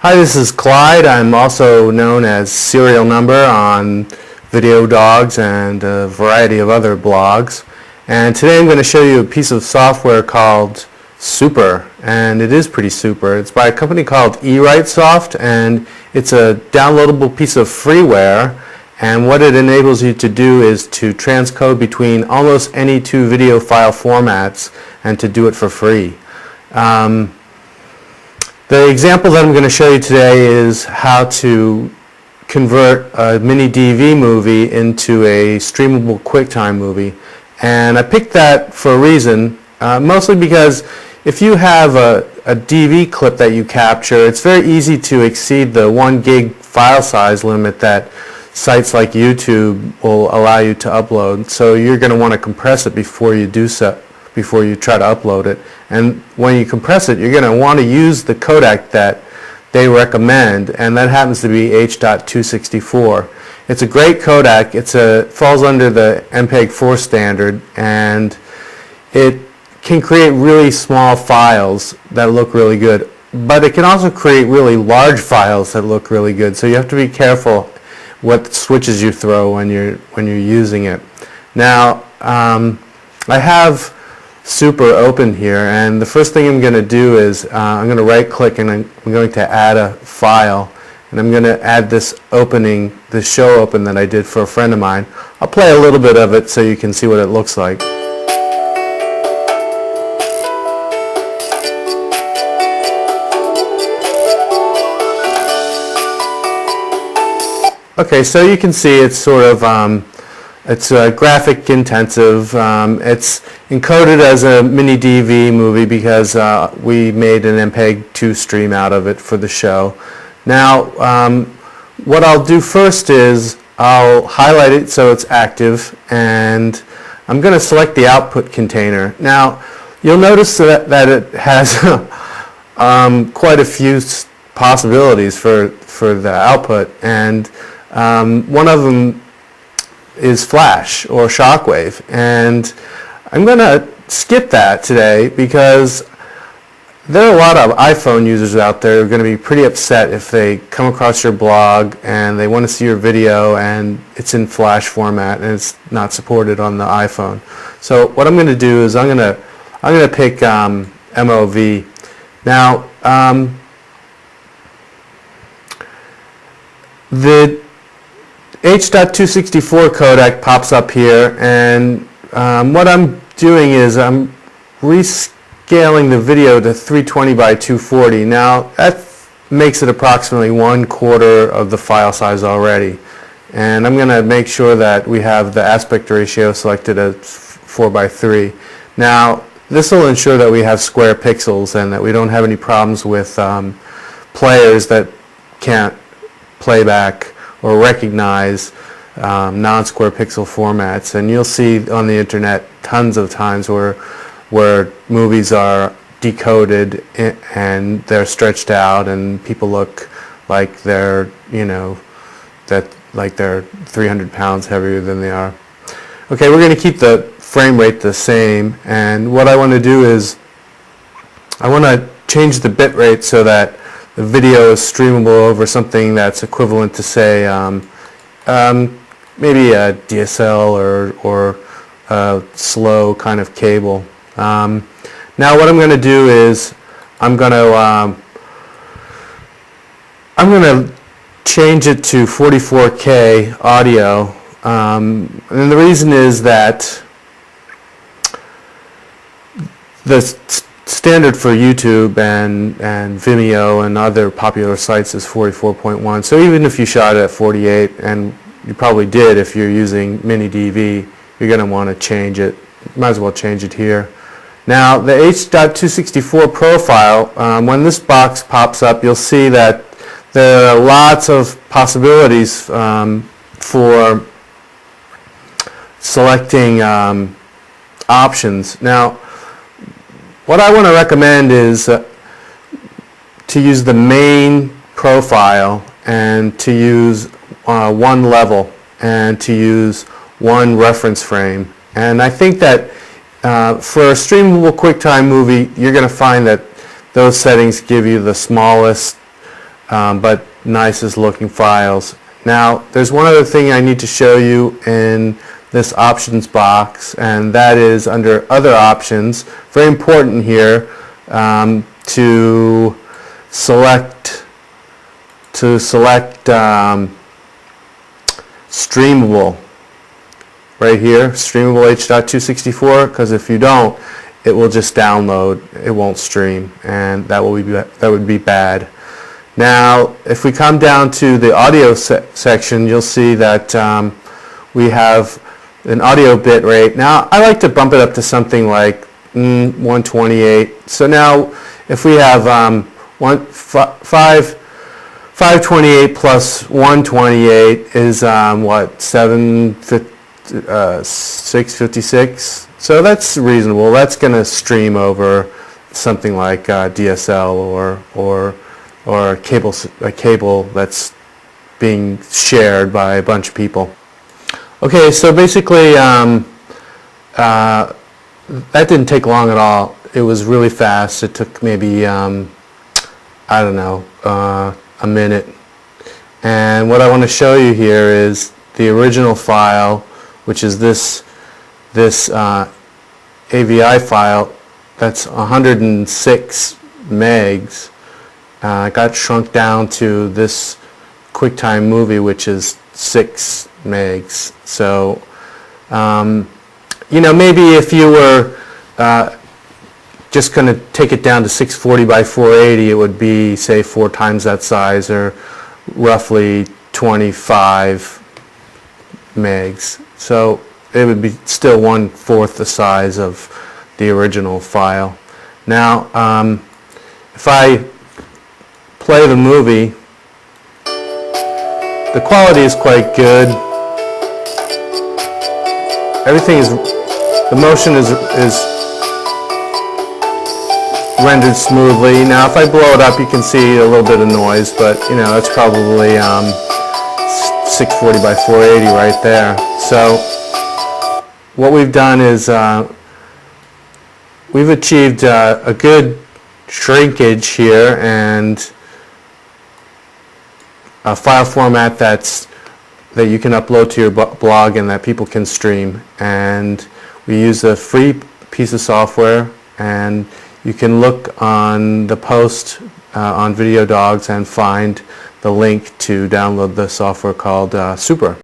Hi, this is Clyde. I'm also known as Serial Number on Video Dogs and a variety of other blogs. And today I'm going to show you a piece of software called Super, and it is pretty super. It's by a company called eWriteSoft, and it's a downloadable piece of freeware. And what it enables you to do is to transcode between almost any two video file formats and to do it for free. The example that I'm going to show you today is how to convert a mini DV movie into a streamable Quicktime movie. And I picked that for a reason, mostly because if you have a DV clip that you capture, it's very easy to exceed the 1 gig file size limit that sites like YouTube will allow you to upload. So you're going to want to compress it before you do so, before you try to upload it. And when you compress it, you're going to want to use the codec that they recommend, and that happens to be H.264. It's a great codec. It falls under the MPEG-4 standard, and it can create really small files that look really good, but it can also create really large files that look really good. So you have to be careful what switches you throw when you're using it. Now, I have Super open here, and the first thing I'm going to do is I'm going to right click and I'm going to add a file, and I'm going to add this opening, this show open that I did for a friend of mine. I'll play a little bit of it so you can see what it looks like. Okay, so you can see it's sort of it's graphic intensive. It's encoded as a mini DV movie because we made an MPEG-2 stream out of it for the show. Now, what I'll do first is I'll highlight it so it's active, and I'm going to select the output container. Now, you'll notice that it has quite a few possibilities for the output, and one of them is flash or shockwave, and I'm going to skip that today because there are a lot of iPhone users out there who are going to be pretty upset if they come across your blog and they want to see your video and it's in flash format and it's not supported on the iPhone. So what I'm going to do is I'm going to pick MOV. Now, the H.264 codec pops up here, and what I'm doing is I'm rescaling the video to 320 by 240. Now that makes it approximately 1/4 of the file size already, and I'm going to make sure that we have the aspect ratio selected as 4:3. Now this will ensure that we have square pixels and that we don't have any problems with players that can't play back or recognize non-square pixel formats. And you'll see on the internet tons of times where movies are decoded and they're stretched out and people look like they're, like they're 300 pounds heavier than they are. Okay, we're going to keep the frame rate the same, and what I want to do is I want to change the bit rate so that the video is streamable over something that's equivalent to, say, maybe a DSL or a slow kind of cable. Now what I'm going to do is I'm going to change it to 44K audio, and the reason is that the standard for YouTube and Vimeo and other popular sites is 44.1. So even if you shot it at 48, and you probably did if you're using mini DV, you're going to want to change it. Might as well change it here. Now the H.264 profile, when this box pops up, you'll see that there are lots of possibilities for selecting options. Now, what I want to recommend is to use the main profile and to use one level and to use one reference frame. And I think that for a streamable QuickTime movie, you're going to find that those settings give you the smallest but nicest looking files. Now there's one other thing I need to show you in this options box, and that is under other options. Very important here to select streamable right here, streamable H.264, because if you don't, it will just download, it won't stream, and that would be bad. Now if we come down to the audio section, you'll see that we have an audio bit rate. Now I like to bump it up to something like 128. So now if we have 528 plus 128 is what, 656? So that's reasonable. That's going to stream over something like DSL or a cable that's being shared by a bunch of people. Okay, so basically that didn't take long at all. It was really fast. It took maybe I don't know, a minute. And what I want to show you here is the original file, which is this AVI file. That's 106 megs. It got shrunk down to this QuickTime movie, which is 6 megs. So you know, maybe if you were just going to take it down to 640 by 480, it would be, say, 4 times that size, or roughly 25 megs. So it would be still 1/4 the size of the original file. Now if I play the movie, the quality is quite good. Everything is, the motion is rendered smoothly. Now if I blow it up, you can see a little bit of noise, but you know, that's probably 640 by 480 right there. So what we've done is we've achieved a good shrinkage here and a file format that you can upload to your blog and that people can stream. And we use a free piece of software, and you can look on the post on Video Dogs and find the link to download the software called Super.